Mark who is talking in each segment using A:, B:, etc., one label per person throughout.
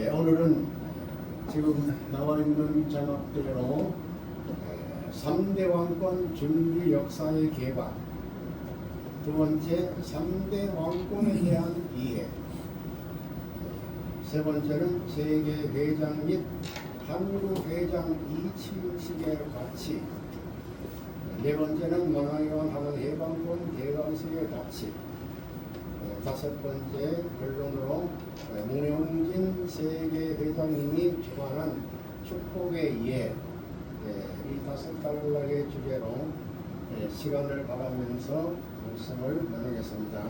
A: 오늘은 지금 나와 있는 장학대로 3대 왕권 준비 역사의 개발, 두 번째 3대 왕권에 대한 이해, 세 번째는 세계 회장 및 한국 회장 이치식의 가치, 네 번째는 만왕의원 하는 해방권 대감식의 가치, 다섯 번째 결론으로 문영진 세계 회장님이 주관한 축복의 이해, 이 다섯 단락의 주제로 시간을 바라면서 말씀을 나누겠습니다.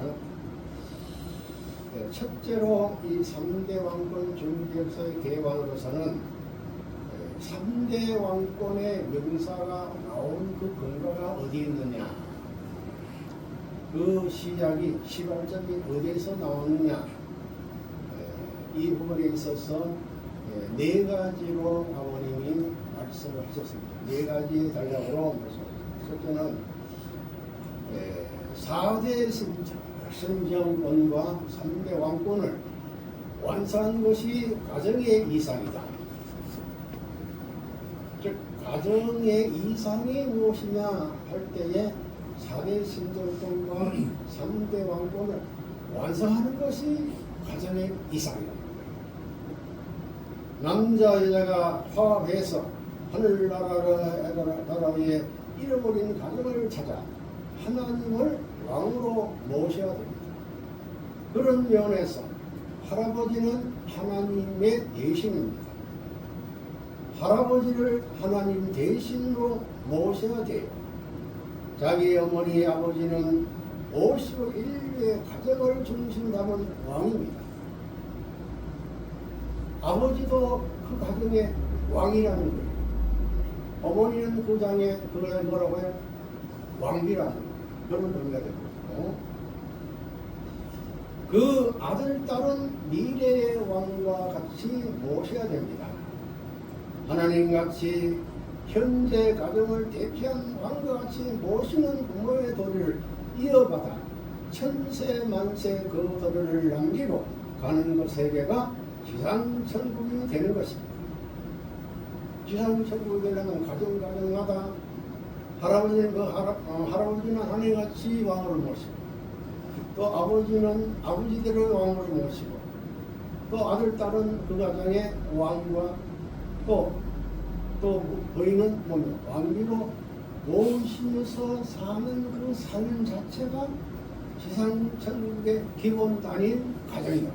A: 첫째로 이 3대 왕권 준비역사의 개관으로서는 3대 왕권의 명사가 나온 그 근거가 어디 있느냐, 그 시작이 시발점이 어디에서 나오느냐, 이 부분에 있어서 네 가지로 아버님이 말씀을 하셨습니다. 네 가지 단락으로 첫째는 4대 신정권과 3대 왕권을 완수한 것이 가정의 이상이다. 즉 가정의 이상이 무엇이냐 할 때에 4대 신정권과 3대 왕권을 완성하는 것이 가정의 이상이다. 남자 여자가 화합해서 하늘나라 위에 잃어버린 가정을 찾아 하나님을 왕으로 모셔야 됩니다. 그런 면에서 할아버지는 하나님의 대신입니다. 할아버지를 하나님 대신으로 모셔야 돼요. 자기 어머니 아버지는 51의 가정을 중심 담은 왕입니다. 아버지도 그 가정의 왕이라는 거예요. 어머니는 그 장에 그걸 뭐라고 해요? 왕비라는 거예요. 그런 의미가 되고, 그 아들 딸은 미래의 왕과 같이 모셔야 됩니다. 하나님같이 현재 가정을 대표한 왕과 같이 모시는 부모의 도리를 이어받아 천세 만세 그 도리를 남기고 가는 것 세계가 지상천국이 되는 것입니다. 지상천국이 되려면 가정마다 할아버지는 할아버지는 하나님같이 왕을 모시고, 또 아버지는 아버지들을 왕으로 모시고, 또 아들 딸은 그 가정의 왕과 또 부인은 왕비로 모시면서 사는 그 삶 자체가 지상천국의 기본 단위인 가정이다.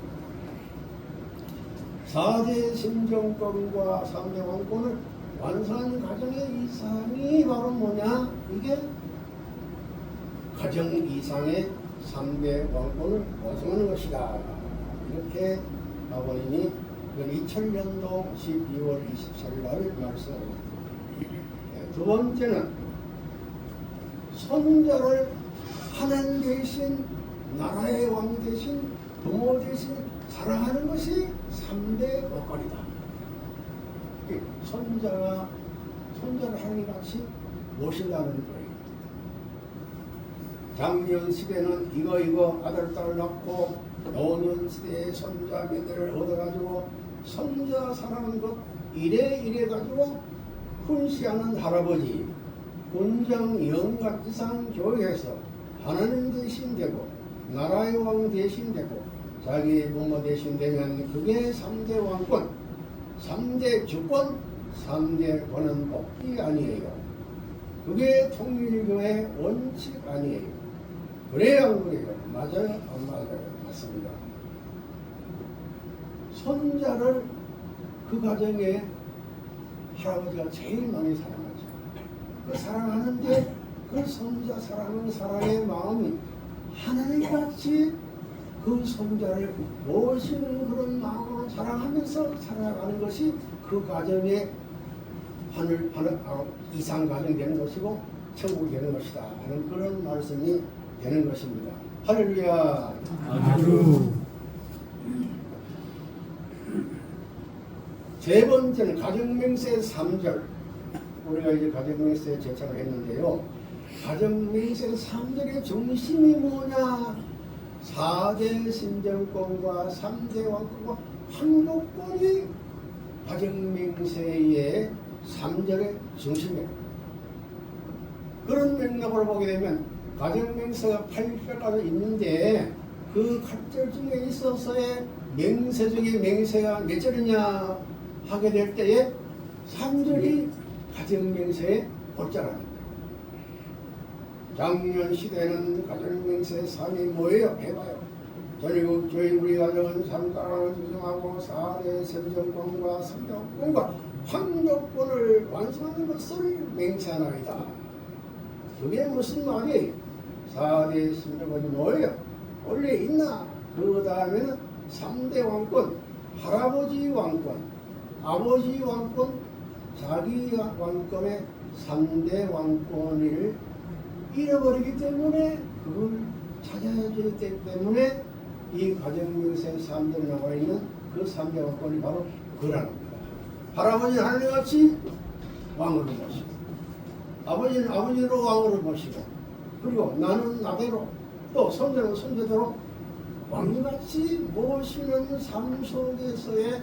A: 4대 신정권과 3대 왕권을 완성한 가정의 이상이 바로 뭐냐? 이게 가정 이상의 3대 왕권을 완성하는 것이다. 이렇게 아버님이 2000년도 12월 27일 날 말씀합니다. 두 번째는 손자를 하나님 대신, 나라의 왕 대신, 부모 대신 사랑하는 것이 3대 왕권이다. 손자를 하나님같이 모시려는 거예요. 작년 시대는 이거 아들 딸 낳고 노년 시대에 손자 몇대를 얻어가지고 손자 사랑하는 것 이래 가지고 훈시하는 할아버지, 군정 영각 이상 교육에서 하나님 대신 되고 나라의 왕 대신 되고 자기 부모 대신 되면 그게 3대 왕권, 3대 주권, 3대 권한법이 아니에요. 그게 통일교의 원칙 아니에요. 그래야 안 그래요? 맞아요? 안 맞아요? 맞습니다. 손자를 그 가정에 할아버지가 제일 많이 사랑하죠. 그 사랑하는데 그 손자 사랑하는 사랑의 마음이 하나님같이 그 손자를 모시는 그런 마음으로 사랑하면서 살아가는 것이 그 가정의 이상 가정이 되는 것이고 천국이 되는 것이다 하는 그런 말씀이 되는 것입니다. 할렐루야.
B: 아주.
A: 세 번째는 가정맹세 3절. 우리가 이제 가정맹세 제창을 했는데요. 가정맹세 3절의 중심이 뭐냐? 4대 신정권과 3대 왕권과 황조권이 가정맹세의 3절의 중심이에요. 그런 맥락으로 보게 되면 가정맹세가 8절까지 있는데 그 8절 중에 있어서의 맹세 중에 맹세가 몇 절이냐 하게 될 때에 3절이 가정맹세의 골자라는 거예요. 작년 시대는 가정맹세 3이 뭐예요? 해봐요. 전국 저희 우리 가정은 삼가를 주장하고 4대 선정권과 성정권과 황조권을 완성하는 것을 맹세하나이다. 그게 무슨 말이에요? 4대 선정권이 뭐예요? 원래 있나? 그 다음에는 3대 왕권, 할아버지 왕권, 아버지 왕권, 자기 왕권의 3대 왕권을 잃어버리기 때문에 그걸 찾아야 되기 때문에 이 가정명세 3절에 나와 있는 그 3대 왕권이 바로 그라는 겁니다. 할아버지는 하늘같이 왕으로 모시고 아버지는 아버지로 왕으로 모시고 그리고 나는 나대로 또 손자는 손자대로 왕같이 모시는 삶 속에서의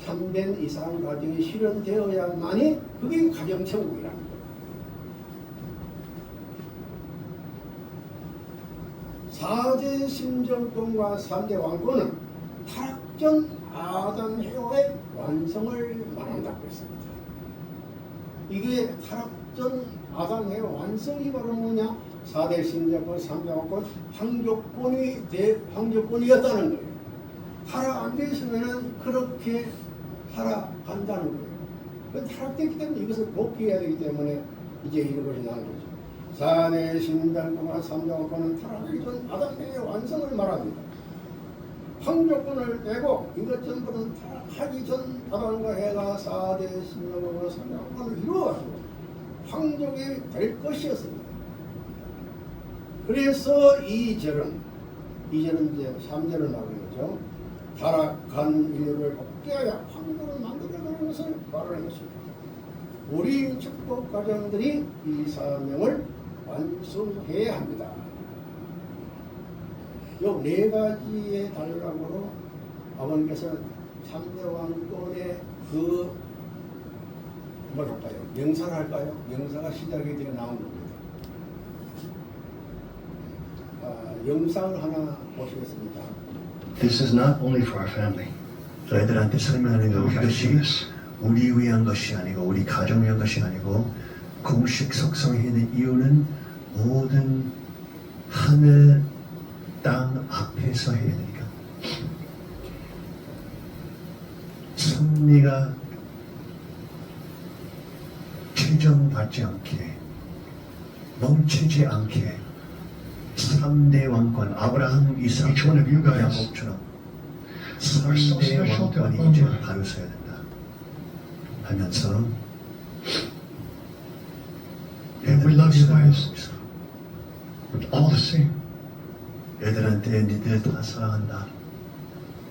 A: 참된 이상 가정이 실현되어야만이 그게 가정천국이라는 거예요. 4대 심정권과 3대 왕권은 타락전 아담 해와의 완성을 말한다고 했습니다. 이게 타락전 아담 해와 완성이 바로 뭐냐? 4대 심정권, 3대 왕권, 황조권이었다는 거예요. 타락 안 되었으면 그렇게 타락한다는 거예요. 타락됐기 때문에 이것을 복귀해야 되기 때문에 이제 이런 것이 나온 거죠. 4대 심정권과 3대 왕권은 타락하기 전 아담의 완성을 말합니다. 황조권을 빼고 이것 전부는 타락하기 전 아담과 해가 4대 심정권과 3대 왕권을 이루어가지고 황족이 될 것이었습니다. 그래서 이 절은 이제 3절을 말하는 거죠. 타락한 인류를 복귀하여 황족을 만들어가는 것을 말하는 것입니다. 우리 축복 가정들이 이 사명을 완수해야 합니다. 요 4가지의 단락으로 아버님께서 3대 왕권의 그 뭐랄까요? 명사를 할까요? 명사가 시작이 되어 나온 겁니다. 영상을 하나 보시겠습니다.
B: This is not only for our family. 저희들한테 설명하는 것이 우리 위한 것이 아니고 우리 가정 위한 것이 아니고 공식 속성의 이유는 모든 하늘 땅 앞에서 해야 되니까 승리가 최정받지 않게 멈추지 않게 3대 왕권 아브라함, 이삭, 야곱처럼 3대 왕권이 이제 바로 서야 된다 하면서
C: We love you guys all the same.
B: 애들한테 니들 다 사랑한다.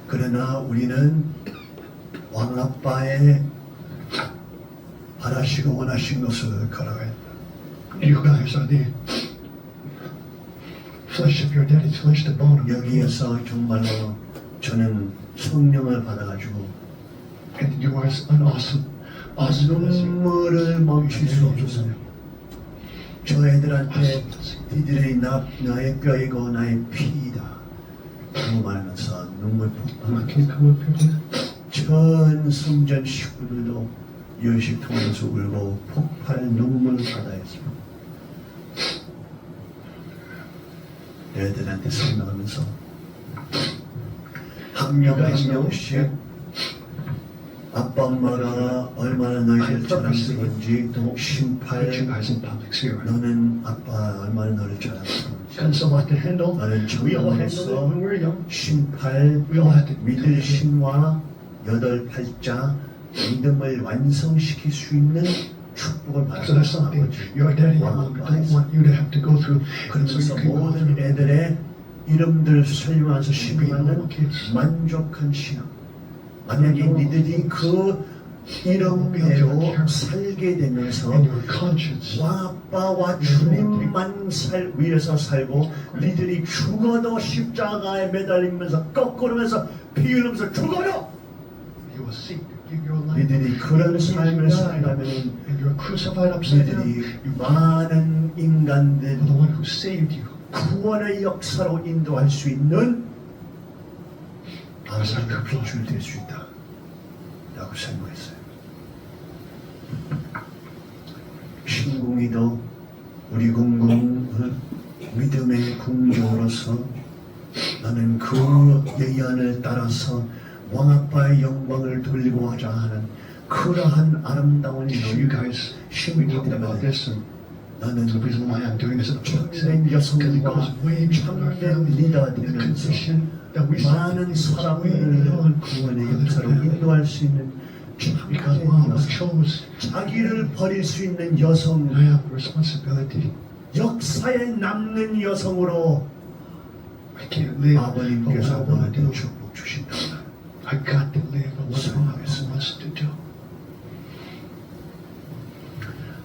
B: 그러나 우리는 왕아빠의 바라시고 원하신 것을 걸어가야 한다.
C: You guys are the flesh of your daddy's flesh, the bone of your bones.
B: 여기에서 정말로 저는 성령을 받아가지고
C: And you are an awesome blessing.
B: 눈물을 멈출 수 없었어요. 저 애들한테 니들이 나의 뼈이고 나의 피이다 라고 말하면서 눈물 폭발.
C: Can you come up here, please?
B: 전 성전 식구들도 열식 통해서 울고 폭발 눈물 바다였습니다. 애들한테 설명하면서 한 명 한 명씩 아빠 엄마가 얼마나 너희를 자랑스러운지 또 심팔
C: Put you guys in public sphere.
B: 너는 아빠 얼마나 너를 자랑스러운지
C: And so I can handle.
B: 나는
C: We all handled it when we were young.
B: 심팔
C: We all had to
B: 믿을 신과 8팔자 믿음을 완성시킬 수 있는 축복을
C: So that's
B: 받았던
C: something
B: 아버지
C: your daddy don't want you to have to go through. And so
B: 그러면서
C: you can go
B: 모든
C: through.
B: 애들의 이름들 설명하면서 신뢰하는
C: kids.
B: 만족한 신앙. 만약에 니들이 그 이름대로 살게 되면서
C: And your conscience.
B: 아빠와 주님만 위해서 살고 니들이 죽어도 십자가에 매달리면서 거꾸로면서 피 흘리면서 죽어라.
C: You will seek to give your life.
B: 너희들이 그런 삶을 살다면
C: And you're crucified upside down.
B: 너희들이 많은 인간들
C: For the one who saved you.
B: 구원의 역사로 인도할 수 있는 아름다운 빛줄 될 수 있다 라고 설명했어요. 신궁이도 우리 궁궁은 믿음의 궁정으로서 나는 그 예언을 따라서 왕아빠의 영광을 돌리고자 하는 그러한 아름다운
C: You guys, we talked about this, and
B: 나는
C: the reason why I'm doing this is
B: 참된
C: because it
B: 여성과
C: goes way beyond our
B: 참된
C: family.
B: 리더
C: The
B: 되면서
C: condition that we
B: 많은
C: goes way
B: 사람을
C: beyond
B: 구원의
C: other
B: 역사로
C: family.
B: 인도할 수 있는
C: Because
B: 참된
C: mom
B: 여성,
C: chose,
B: 자기를 버릴 수 있는 여성,
C: I have a responsibility.
B: 역사에 남는 여성으로
C: I can't live for what I
B: 아버님께서
C: want to
B: 너한테
C: do.
B: 축복 주신다.
C: I got to live for what my mom wants to do.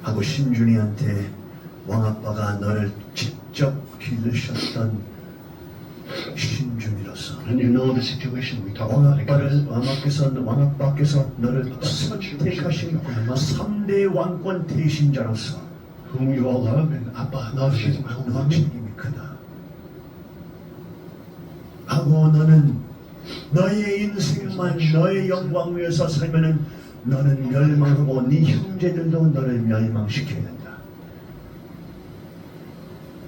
B: 하고 신준이한테 왕아빠가 너를 직접 기르셨던 신준이로서
C: And you know the situation we talked about.
B: 왕아빠께서 너를 선택하신 3대 왕권 대신자로서
C: Whom you all love, and Appa loves you, my own
B: 너
C: mommy.
B: 책임이 크다. 하고 너는 너의 인생만 너의 영광 위해서 살면은 너는 멸망하고 네 형제들도 너를 멸망시켜야 된다.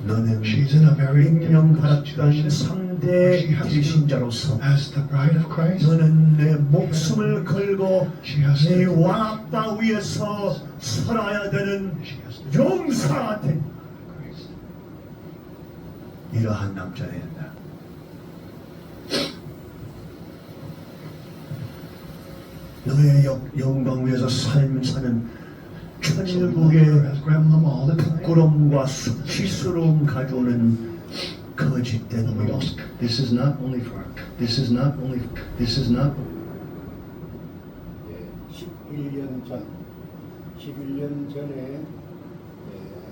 B: 너는
C: She's in a very
B: 인명받았던
C: difficult situation.
B: 3대 대신자로서
C: As the bride of Christ,
B: 너는 내 목숨을 걸고
C: she has
B: 내
C: to
B: 왕아빠 위에서 살아야 되는 용사가 된
C: Christ.
B: 이러한 남자여야 된다. 너의 영광 위에서 삶을 사는 천일국의
C: As grandmama all the time.
B: 부끄러움과 수치스러움 가져오는 거짓된
C: And we
B: 놈.
C: also, this is not only for, this is not only, this is not
A: 11년 전에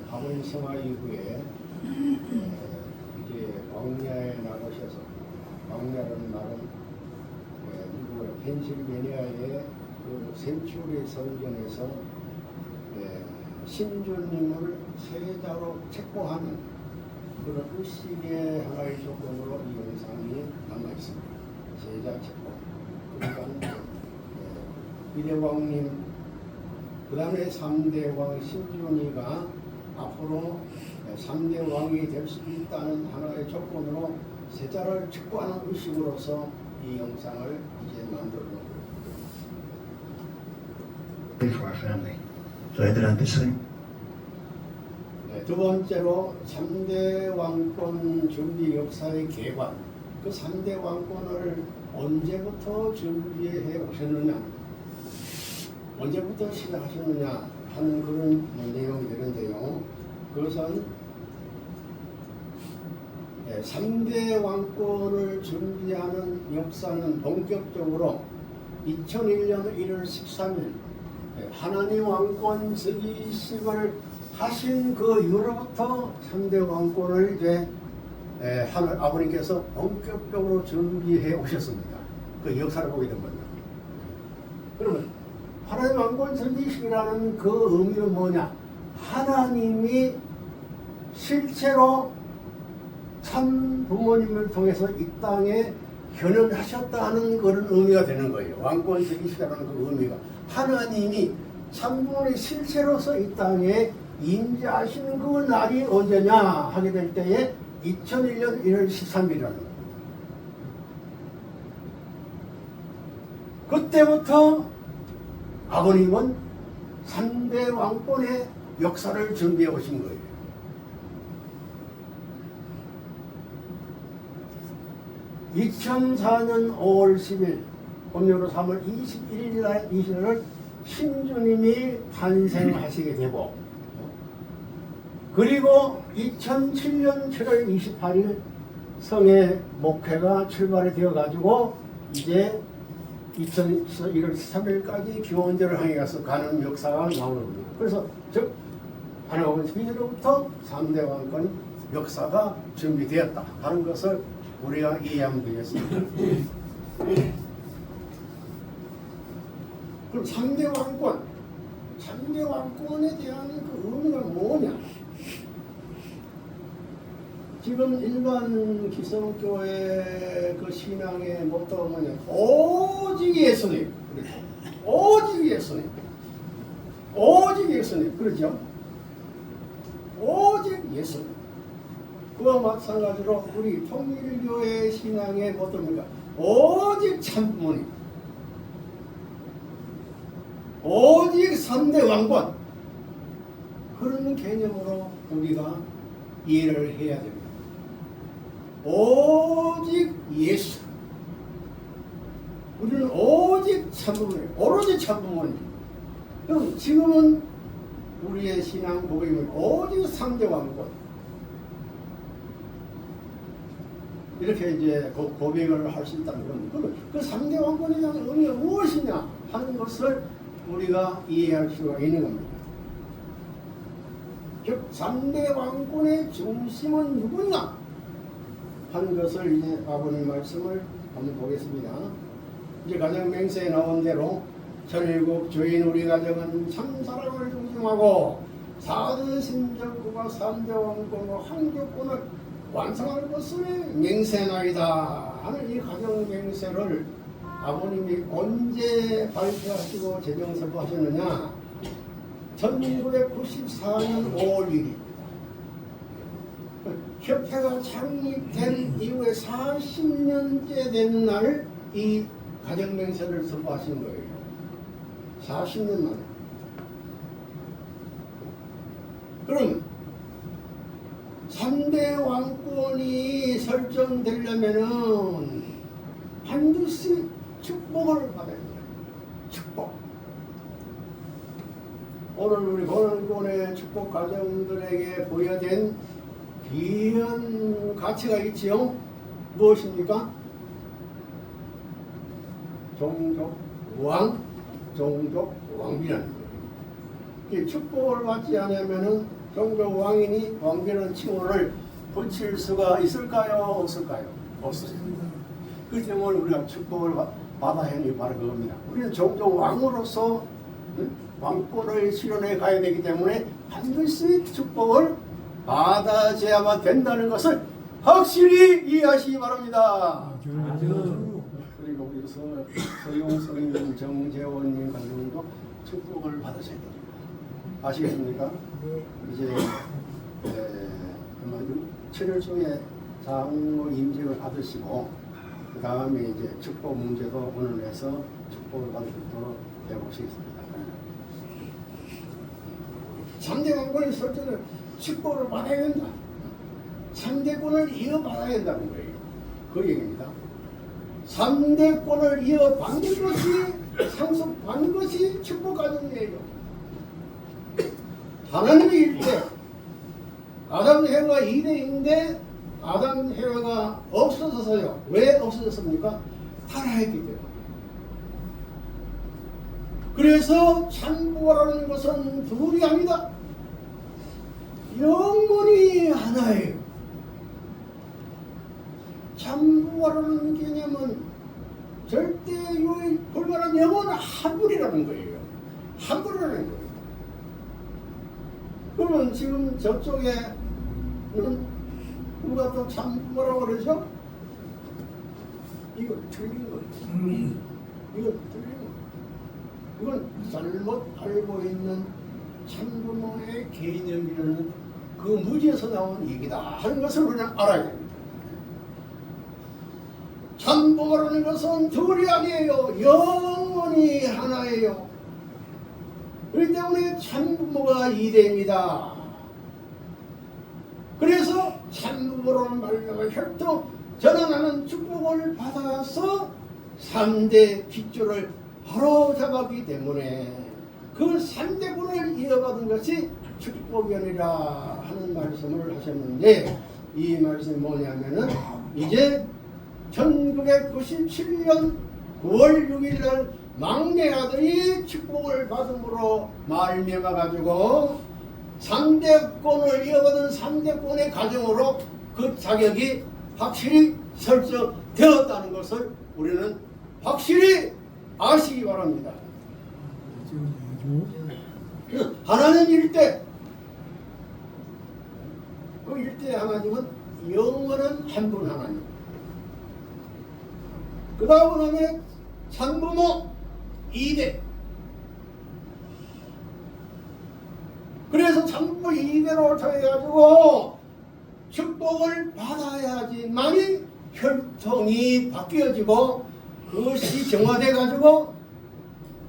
A: 하원 성화 이후에 이제 광야에 나가셔서 광야라는 말은 미국의 펜실베니아의 그 센츄리 성전에서 신주님을 세자로 책봉하는 그런 의식의 하나의 조건으로 이 영상이 남아 있습니다. 세자 책봉. 그러니까 이대왕님, 그 다음에 3대 왕 신준이가 앞으로 3대 왕이 될 수 있다는 하나의 조건으로 세자를 책봉하는 의식으로서 이 영상을 이제 만들어 놓고
B: for our family. 저 애들한테
A: 두 번째로 3대 왕권 준비 역사의 개관. 그 3대 왕권을 언제부터 준비해 오셨느냐, 언제부터 시작하셨느냐 하는 그런 내용이 되는데요. 그것은 3대 왕권을 준비하는 역사는 본격적으로 2001년 1월 13일 하나님 왕권 즉위식을 하신 그 이후로부터 3대 왕권을 이제 아버님께서 본격적으로 준비해 오셨습니다. 그 역사를 보게 된 겁니다. 그러면 하나님 왕권 즉위식이라는 그 의미는 뭐냐? 하나님이 실제로 참 부모님을 통해서 이 땅에 현현하셨다는 그런 의미가 되는 거예요. 왕권 즉위식이라는 그 의미가 하나님이 참 부모의 실체로서 이 땅에 임재하시는 그 날이 언제냐 하게 될 때에 2001년 1월 13일이라는 거예요. 그때부터 아버님은 3대 왕권의 역사를 준비해 오신 거예요. (2004년 5월 10일) 본명으로 3월 21일 날 이신을 신주님이 탄생하시게 되고, 그리고 2007년 7월 28일 성의 목회가 출발이 되어 가지고 이제 2001월 3일까지 기원제를 향해 가서 가는 역사가 나오는 겁니다. 그래서 즉 하나님 스피드로부터 3대 왕권 역사가 준비되었다 하는 것을 우리가 이해하면 되겠습니다. 그럼 3대 왕권, 3대 왕권에 대한 그 의미가 뭐냐? 지금 일반 기성교회 그 신앙의 모토가 뭐냐? 오직 예수님. 그렇죠? 오직 예수님. 오직 예수님. 그렇죠? 오직 예수님. 그와 마찬가지로 우리 통일교회 신앙의 모토입니다. 오직 참부모님. 오직 3대 왕권. 그런 개념으로 우리가 이해를 해야 됩니다. 오직 예수. 우리는 오직 참부모님, 오로지 참부모님. 그럼 지금은 우리의 신앙 고백은 오직 3대 왕권. 이렇게 이제 고백을 할 수 있다는 건, 그 3대 왕권에 대한 의미가 무엇이냐 하는 것을 우리가 이해할 수가 있는 겁니다. 즉, 3대 왕권의 중심은 누구냐 하는 것을 이제 아버님 말씀을 한번 보겠습니다. 이제 가정 맹세에 나온 대로 전일국 주인 우리 가정은 참사랑을 중심하고 4대 신정국과 3대 왕권과 황교권을 완성할 것을 맹세나이다 하는 이 가정 맹세를 아버님이 언제 발표하시고 제정선포하셨느냐? 1994년 5월 1일입니다. 협회가 창립된 이후에 40년째 된 날 이 가정맹세를 선포하신 거예요. 40년 만에. 그럼 3대 왕권이 설정되려면은 반드시 축복을 받아야 돼요. 축복. 오늘 우리 고난군의 축복 가정들에게 부여된 귀한 가치가 있지요. 무엇입니까? 종족 왕, 종족 왕비라는 거예요. 이 축복을 받지 않으면은 종족 왕이니 왕비라는 칭호를 붙일 수가 있을까요? 없을까요? 없습니다. 그 때문에 우리가 축복을 받아야 하는 게 바로 그겁니다. 우리는 종족 왕으로서 왕권을 실현해 가야 되기 때문에 반드시 축복을 받아야만 된다는 것을 확실히 이해하시기 바랍니다. 그리고 우리 서용성님, 정재원님 같은 분도 축복을 받으셔야 됩니다. 아시겠습니까? 이제 아마 7월 중에 장로 임직을 받으시고 그 다음에 이제 축복 문제도 오늘 내서 축복을 받을 수 있도록 해보시겠습니다. 3대 왕권의 설정은 축복을 받아야 된다. 3대권을 이어받아야 된다는 거예요. 그 얘기입니다. 3대권을 이어받는 것이 상속받는 것이 축복 가정이에요. 하나님이 일때 아담 해와 2대인데 아담 해와가 없어져서요. 왜 없어졌습니까? 타락했기 때문에. 그래서 참부라는 것은 둘이 아니다. 영원히 하나예요. 참부라는 개념은 절대 유익 불가한 영원한 하불이라는 거예요. 하불이라는 거예요. 그러면 지금 저쪽에는 누가 또 참부라고 그러죠? 이거 틀린 거예요. 이건 틀린 거예요. 이건 잘못 알고 있는 참부모의 개념이라는 그 무지에서 나온 얘기다 하는 것을 그냥 알아야 됩니다. 참부모라는 것은 둘이 아니에요. 영원히 하나예요. 그렇기 때문에 참부모가 2대입니다. 그래서 참부모라는 말과 혈통 전환하는 축복을 받아서 3대 핏줄을 바로 잡았기 때문에 그 3대군을 이어받은 것이 축복이니라 하는 말씀을 하셨는데 이 말씀이 뭐냐면은 이제 1997년 9월 6일 날 막내 아들이 축복을 받음으로 말미암아 가지고 3대권을 이어받은 3대권의 가정으로 그 자격이 확실히 설정되었다는 것을 우리는 확실히 아시기 바랍니다. 하나님 일대, 그 일대 하나님은 영원한 한 분 하나님. 그 다음에 산부모 2대. 그래서 산부모 2대로 통해가지고 축복을 받아야지만이 혈통이 바뀌어지고 그것이 정화돼가지고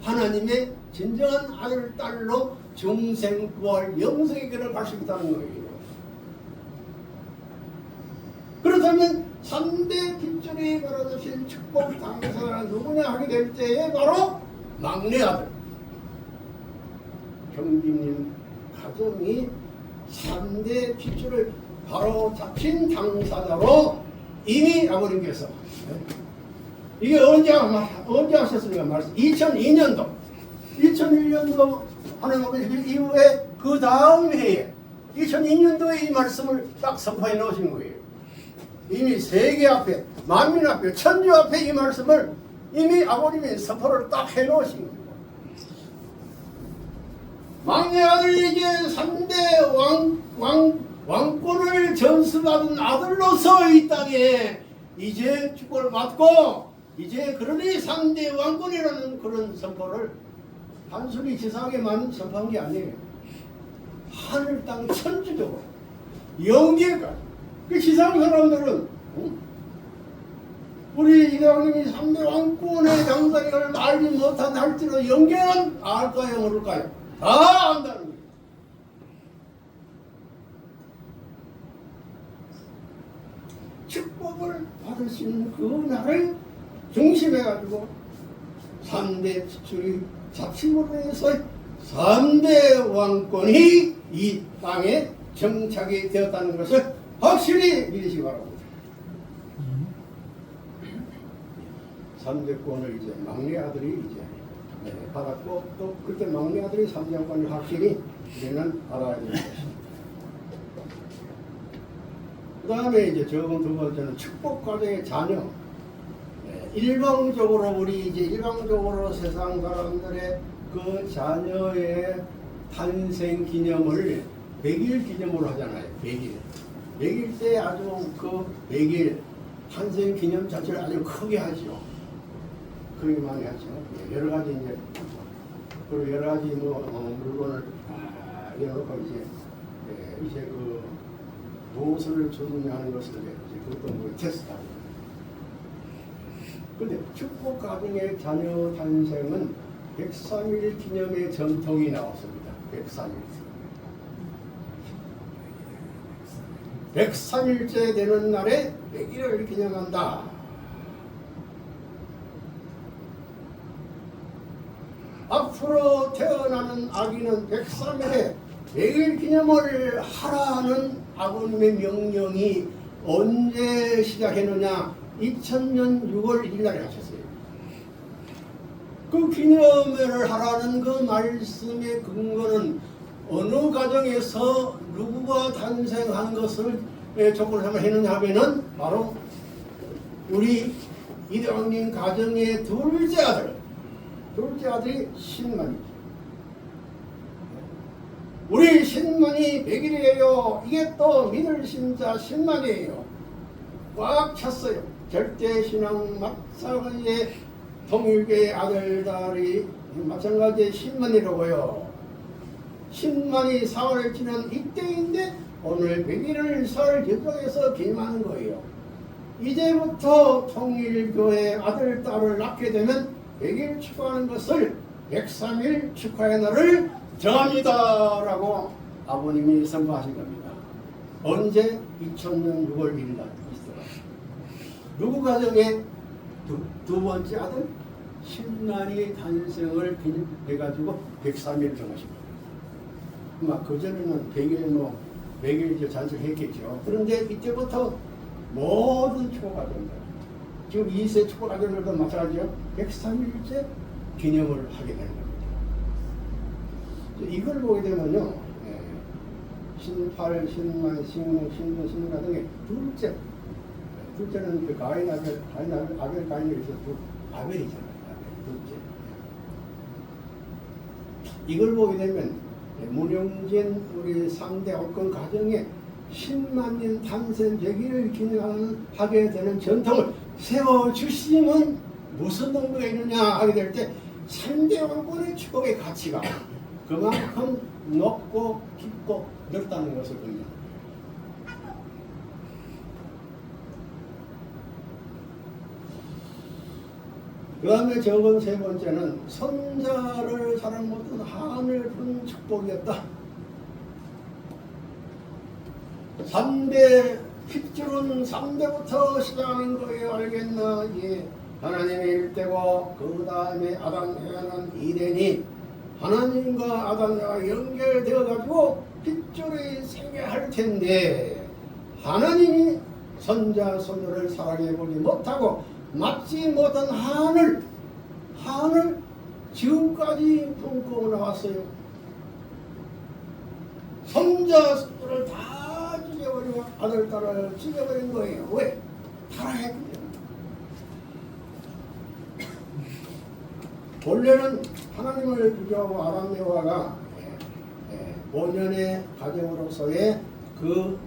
A: 하나님의 진정한 아들, 딸로 중생부활 영생의 길을 갈 수 있다는 거예요. 그렇다면 3대 핏줄이 벌어지신 축복 당사자가 누구냐 하게 될 때에 바로 막내 아들 형제님 가정이 3대 핏줄을 바로 잡힌 당사자로 이미 아버님께서 이게 언제 하셨습니까? 말씀 2002년도 하나님 아버지 이후에 그 다음 해에 2002년도에 이 말씀을 딱 선포해 놓으신 거예요. 이미 세계 앞에 만민 앞에 천주 앞에 이 말씀을 이미 아버님이 선포를 딱 해 놓으신 겁니다. 막내 아들이 이제 3대 왕권을 전수받은 아들로서 이 땅에 이제 축복을 받고 이제 그러니 3대 왕권이라는 그런 선포를 단순히 지상에만 선포한 게 아니에요. 하늘 땅 천주적으로 영계까지. 그 지상 사람들은 우리 이대왕님이 3대 왕권의 당사자를 알지 못한 할지라도 영계는 알까요 모를까요? 다 안다는 거예요. 축복을 받으시는 그 날을 중심해가지고 3대 핏줄이 잡힘으로 해서 3대 왕권이 이 땅에 정착이 되었다는 것을 확실히 믿으시기 바랍니다. 3대권을 이제 막내 아들이 이제 받았고 또 그때 막내 아들이 3대권을 확실히 우리는 알아야 되는 것입니다. 그 다음에 이제 적은 두 번째는 축복 과정의 자녀. 일방적으로 우리 이제 일방적으로 세상 사람들의 그 자녀의 탄생 기념을 100일 기념으로 하잖아요. 100일 때 아주 그 100일 탄생 기념 자체를 아주 크게 하죠. 크게 많이 하죠. 여러 가지 이제 그리고 여러 가지 물건을 열어놓고 이제 그 무엇을 조준하는 것을 이제 그것도 뭐 테스트하고. 근데 축복 가정의 자녀 탄생은 103일 기념의 전통이 나왔습니다. 103일째 되는 날에 100일을 기념한다. 앞으로 태어나는 아기는 103일에 100일 기념을 하라는 아버님의 명령이 언제 시작했느냐? 2000년 6월 1일 날에 하셨어요. 그 기념회를 하라는 그 말씀의 근거는 어느 가정에서 누구가 탄생한 것을 조건을 한번 했느냐 하면은 바로 우리 이대왕님 가정의 둘째 아들이 신만이죠. 우리 신만이 100일이에요. 이게 또 믿을 신자 신만이에요. 꽉 찼어요. 절대신앙 마찬가지의 통일교의 아들들이 마찬가지의 신만이라고요. 신만이 사활을 지난 이때인데 오늘 100일을 설 예정해서 기념하는 거예요. 이제부터 통일교의 아들, 딸을 낳게 되면 100일 축하하는 것을 103일 축하의 날을 정합니다 라고 아버님이 선포하신 겁니다. 언제? 2000년 6월 1일 날 있더라. 누구 가정에 두 번째 아들 신난이 탄생을 기념해가지고 103일 정하십니다. 막 그전에는 100일 잔치를 했겠죠. 그런데 이때부터 모든 축복가 된다. 지금 2세 축복가들도 마찬가지죠. 103일째 기념을 하게 되는 겁니다. 이걸 보게 되면요, 신팔, 신만, 신문, 신분, 신가 등의 둘째는 그 가인 아벨 가인이 있어서 아벨이잖아요. 둘째. 이걸 보게 되면 문영진 우리 3대 옥권 가정에 10만 년 탄생 100일을 기념하게 되는 전통을 세워주시면 무슨 의미가 있느냐 하게 될 때 3대 왕권의 축복의 가치가 그만큼 높고 깊고 넓다는 것을 보입니다. 그 다음에 적은 세 번째는 선자를 사랑 못한 한을 푼 축복이었다. 3대 핏줄은 3대부터 시작하는 거예요. 알겠나? 예. 하나님이 1대고 그 다음에 아담 에바는 2대니 하나님과 아담과 연결되어 가지고 핏줄이 생겨할 텐데 하나님이 선자 선녀를 사랑해 보지 못하고 맞지 못한 한을 지금까지 품고 나왔어요. 선자 선녀를 다 죽여버리고 아들 딸을 죽여버린 거예요. 왜? 타락했기 때문에. 원래는 하나님을 부정하고 아담 에바가 5년의 가정으로서의 그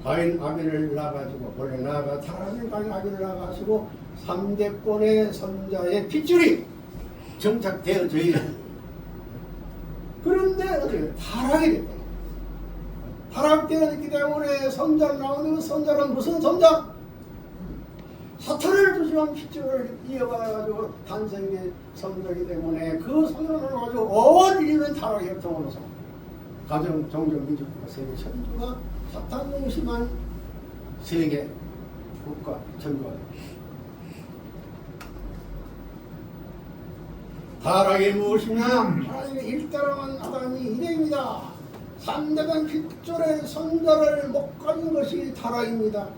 A: 가인 아벨을 낳아가지고 원래 나아가 타락한 가인 아벨을 낳아가지고 3대권의 선자의 핏줄이 정착되어져 있는. 그런데 어떻게 타락이 됐다. 타락되었기 때문에 선자를 나오는 그 선자는 무슨 선자? 사탄을 두시한 핏줄을 이어가지고 탄생된 선자이기 때문에 그 선자를 가지고 온 인류는 타락의 혈통으로서 가정, 종교, 민족과 세계 천주가 사탄 중심한 세계, 국가, 천주가 타락이 무엇이냐? 하나님의 일따라만 아담이 이래입니다. 3대간 핏줄의 선자를 못 가진 것이 타락입니다.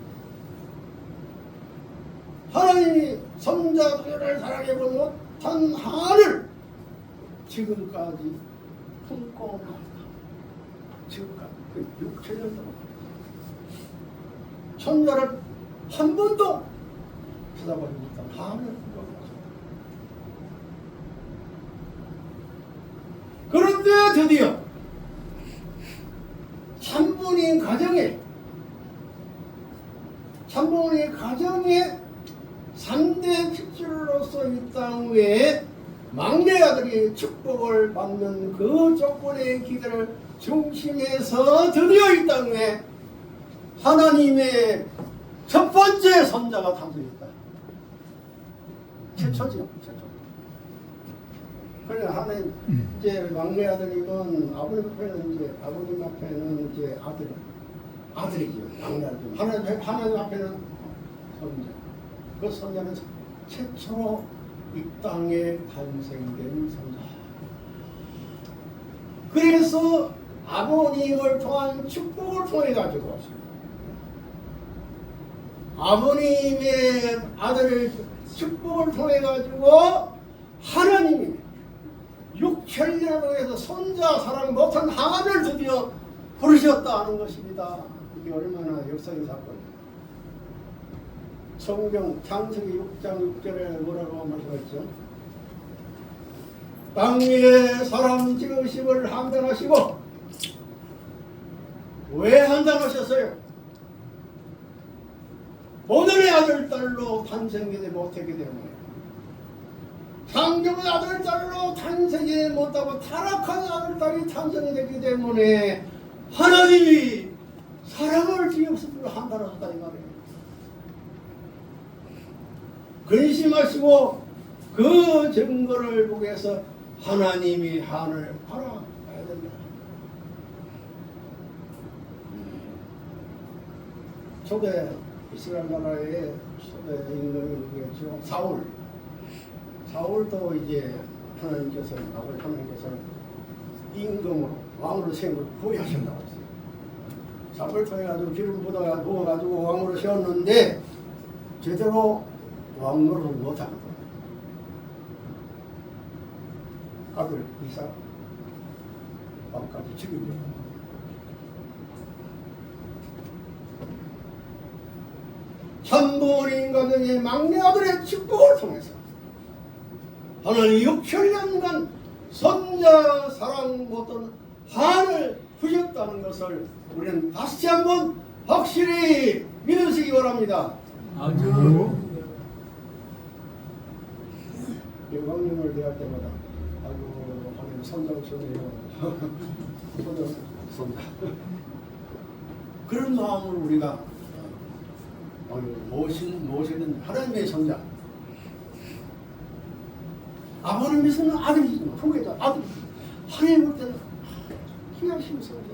A: 하나님이 선자들을 사랑해보지 못한 한을 지금까지 품고 나왔다. 지금까지 6천년 동안 천자를 한 번도 쳐다보지 못한 한을 품고 나왔다. 그런데 드디어 참부인 가정에 3대 핏줄로서 이 땅 위에 막내 아들이 축복을 받는 그 조건의 기대를 중심에서 드디어 이 땅 위에 하나님의 첫 번째 선자가 탄생했다. 최초죠, 최초. 그래 하나님 이제 막내 아들이면 아버님 앞에는 이제 아들이죠. 막내 아들. 하나님 앞에는 선자. 그 선자는 최초로 이 땅에 탄생된 선자. 그래서 아버님을 통한 축복을 통해 가지고 아버님의 아들 축복을 통해 가지고 하나님이 6천년으로 해서 선자 사랑 못한 한을 드디어 부르셨다는 것입니다. 이게 얼마나 역사의 사건입니다. 성경 창세기 6장 6절에 뭐라고 말씀했죠? 땅 위에 사람 지으심을 한단하시고 왜 한단하셨어요? 오늘의 아들 딸로 탄생하지 못했기 때문에 창조의 아들 딸로 탄생하지 못하고 타락한 아들 딸이 탄생이 됐기 때문에 하나님이 사랑을 지으심을 한단하셨다 이 말이에요. 근심하시고 그 증거를 보기 위해서 하나님이 한을 바라봐야 된다. 초대 이스라엘 나라의 초대 임금이 누구였죠? 사울도 이제 하나님께서는 임금으로 왕으로 세운 걸 포기하신다고 했어요. 사울을 통해 가지고 기름 부어가지고 왕으로 세웠는데 제대로 왕노릇을 못하는 거예요. 아들 이삭 왕까지 죽이려고. 참부인 가정의 막내 아들의 축복을 통해서 하나님 6천년간 선자 사랑 못한 한을 푸셨다는 것을 우리는 다시 한번 확실히 믿으시기 바랍니다.
D: 아주
A: 영광님을 대할 때마다 아이고 하나님 선장선이요 선장 그런 마음으로 우리가 모시는 하나님의 선자 아버님 믿으면 아들이지만 후계자 아들 하나님 볼 때는 희양심 선자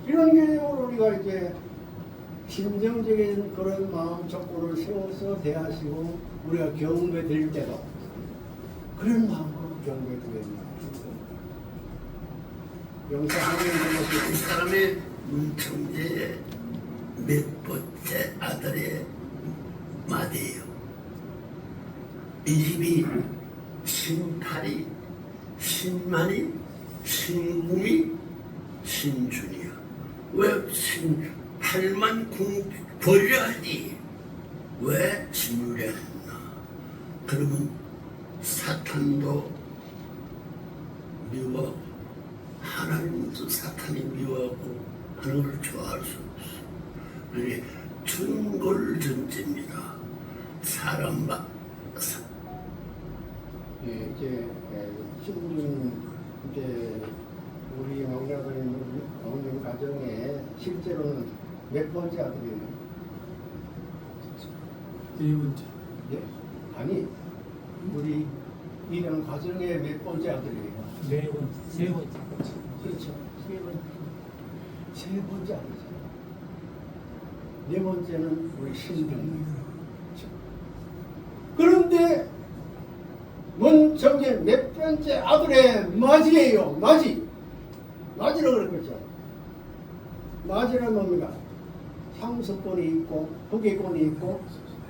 A: 이런 개념으로 우리가 이제 심정적인 그런 마음 족구를 세워서 대하시고 우리가 경배 드릴 때도 그런 마음으로 경배 드립니다. 영사하는
E: 이 사람의 문청재의 몇 번째 아들의 맏이에요. 이 집이 신팔이, 신만이, 신궁이, 신준이야. 왜 신팔만 버려야지? 왜 신유래 했나? 그러면 사탄도 미워, 하나님도 사탄이 미워하고 하는 걸 좋아할 수 없어. 그게 중골전제입니다. 사람과
A: 예, 이제 신분 이제 우리 막내아버님 가정에 실제로는 몇 번째 아들이에요?
D: 네 번째.
A: 예? 아니 우리 이런 가정의 몇 번째 아들이에요?
D: 네 번째. 세 번째.
A: 그렇죠. 세 번째 아들이잖아요. 네 번째는 우리 신병이에요. 그렇죠. 그런데 문정재 몇 번째 아들의 맞이에요. 맞이라고 그랬죠. 맞이란 뭡니까? 상속권이 있고 후계권이 있고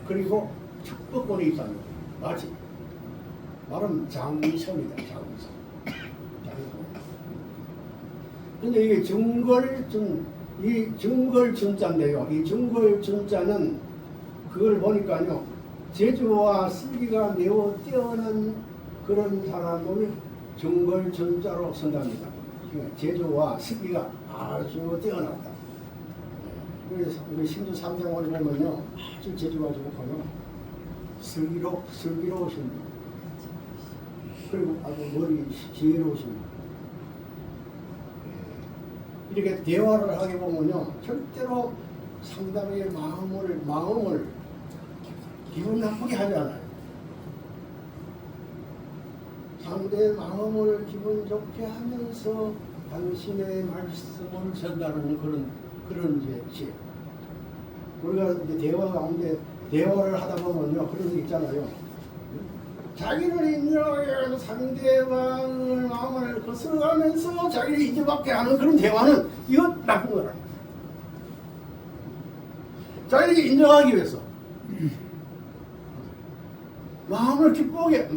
A: 그리고 축복권이 있다는 거예요. 맞이. 말은 장성이다. 장성. 근데 이게 이 증걸준자인데요. 이 증걸준자는 그걸 보니까요. 제주와 슬기가 매우 뛰어난 그런 사람을 증걸준자로 쓴답니다. 제주와 슬기가 아주 뛰어났다. 그래서 우리 신주 삼생활을 보면요. 아주 제주가 좋고요. 슬기로우신 분. 그리고 아주 머리 지혜로우신 분. 이렇게 대화를 하게 보면요, 절대로 상대방의 마음을 기분 나쁘게 하지 않아요. 상대의 마음을 기분 좋게 하면서 당신의 말씀을 전달하는 그런 이제 우리가 이제 대화 가운데 대화를 하다 보면요, 그런 게 있잖아요. 자기를 인정하여 상대방의 마음을 거스르면서 자기를 인정받게 하는 그런 대화는 이건 나쁜 거라. 자기를 인정하기 위해서 마음을 기쁘게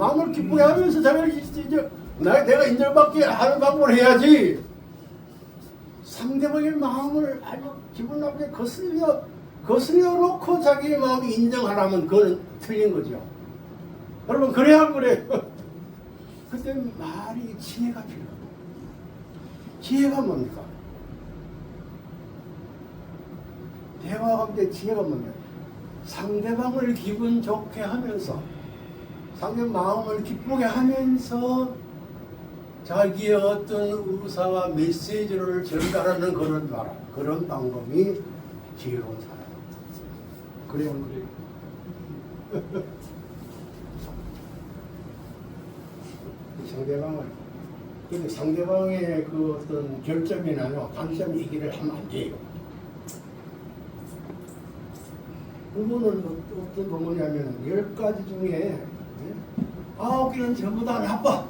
A: 하면서 자기를 이제 내가 인정받게 하는 방법을 해야지. 상대방의 마음을 아주 기분 나쁘게 거슬려 놓고 자기의 마음을 인정하라면 그건 틀린 거죠. 여러분 그래야 그래요. 그때 말이 지혜가 필요합니다. 지혜가 뭡니까? 대화 가운데 지혜가 뭡니까? 상대방을 기분 좋게 하면서 상대 마음을 기쁘게 하면서 자기의 어떤 의사와 메시지를 전달하는 그런 방법이 지혜로운 사람. 그래요 우리 근데 상대방의 그 어떤 결점이나요, 단점 얘기를 하면 안 돼요. 부모는 어떤 부모냐면 10가지 중에 9개는 전부 다 나빠.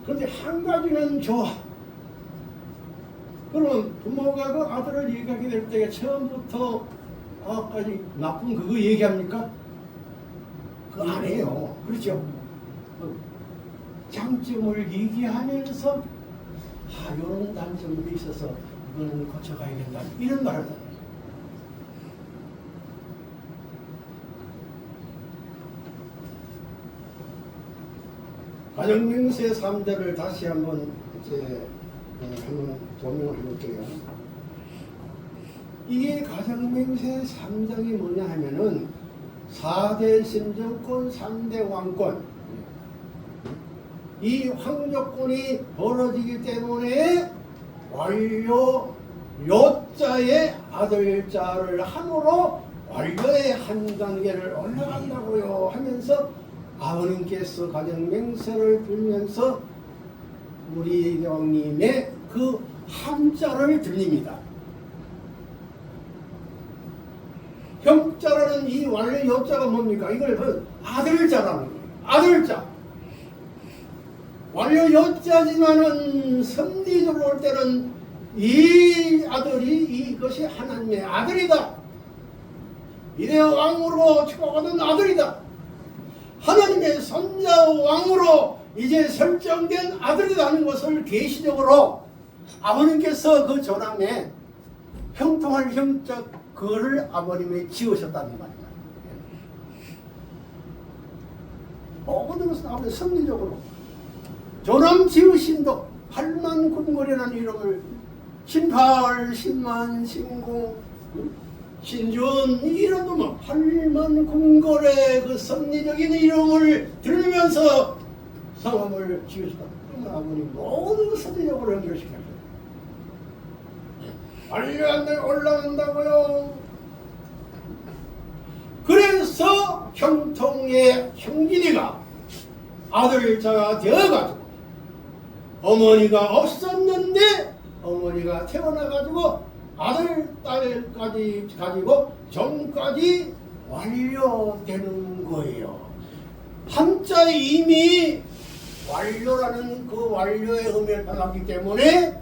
A: 그런데 한 가지는 좋아. 그러면 부모가 그 아들을 얘기하게 될 때 처음부터 9가지 나쁜 그거 얘기합니까? 그거 안 해요. 그렇죠? 장점을 얘기하면서 이런 단점이 있어서 이거는 고쳐가야 된다. 이런 말을 하잖아요. 가정명세 3대를 다시 한번 한번 조명을 해볼게요. 이게 가정명세 3장이 뭐냐 하면은 4대 신정권, 3대 왕권, 이 황조권이 벌어지기 때문에 완료 요자의 아들자를 함으로 완료의 한 단계를 올라간다고요 하면서 아버님께서 가정명세를 들면서 우리 이대왕님의 그 함자를 들립니다. 형자라는 이 완료 요자가 뭡니까? 이걸 그 아들자라는 거예요. 아들자. 완료 요자지만은 선리적으로 올 때는 이 아들이 이것이 하나님의 아들이다. 이래야 왕으로 축복하는 아들이다. 하나님의 손자 왕으로 이제 설정된 아들이라는 것을 계시적으로 아버님께서 그 조람에 형통할 형자 그거를 아버님이 지으셨다는 말입니다. 모든 것은 아버님 섭리적으로 조람 지으신도 8만 군거리라는 이름을 신팔, 신만, 신공, 신준 이 이름도 뭐 8만 군거래 그 섭리적인 이름을 들으면서 성함을 지으셨다. 그러면 아버님 모든 섭리적으로 연결시켰어요. 완료한데 올라간다고요. 그래서 형통의 형진이가 아들자가 되어가지고 어머니가 없었는데 어머니가 태어나가지고 아들, 딸까지 가지고 정까지 완료되는 거예요. 한자에 이미 완료라는 그 완료의 의미를 받았기 때문에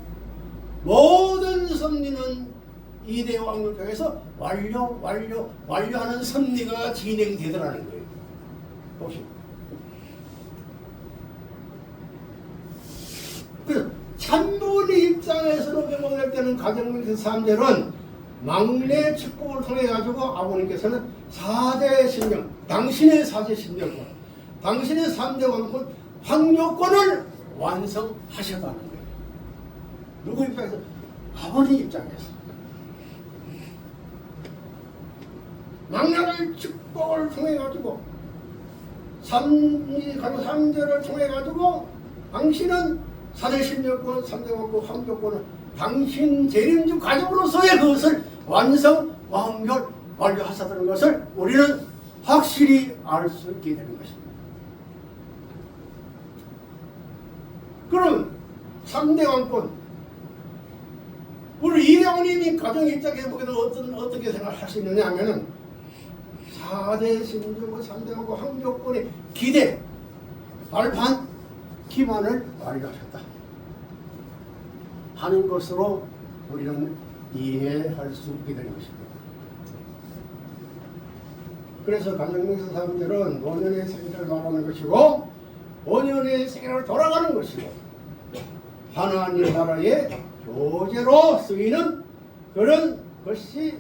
A: 모든 섭리는 이대왕을 통해서 완료하는 섭리가 진행되더라는 거예요. 보시오. 그래서 참부의 입장에서는 보낼 때는 가정명세 3대는 막내 축복을 통해 가지고 아버님께서는 4대 신령, 당신의 4대 신령권, 당신의 3대 왕권, 황조권을 완성하셨다는 거예요. 누구 입장에서? 아버님 입장에서. 막내를 축복을 통해 가지고 3대를 통해 가지고 당신은 4대 신령권, 3대 왕권, 황조권은 당신 재림주 가족으로서의 그것을 완료하셨다는 것을 우리는 확실히 알 수 있게 되는 것입니다. 그럼 3대 왕권, 우리 이대왕님이 가정 입장에서 보기에도 어떻게 생각할 수 있느냐 하면은 4대 신정권, 3대 왕권, 황조권의 기대, 발판, 기반을 완료하셨다 하는 것으로 우리는 이해할 수 있게 되는 것입니다. 그래서 가정명세 3대는 5년의 세계를 말하는 것이고 5년의 세계로 돌아가는 것이고 하나님 나라의 교제로 쓰이는 그런 것이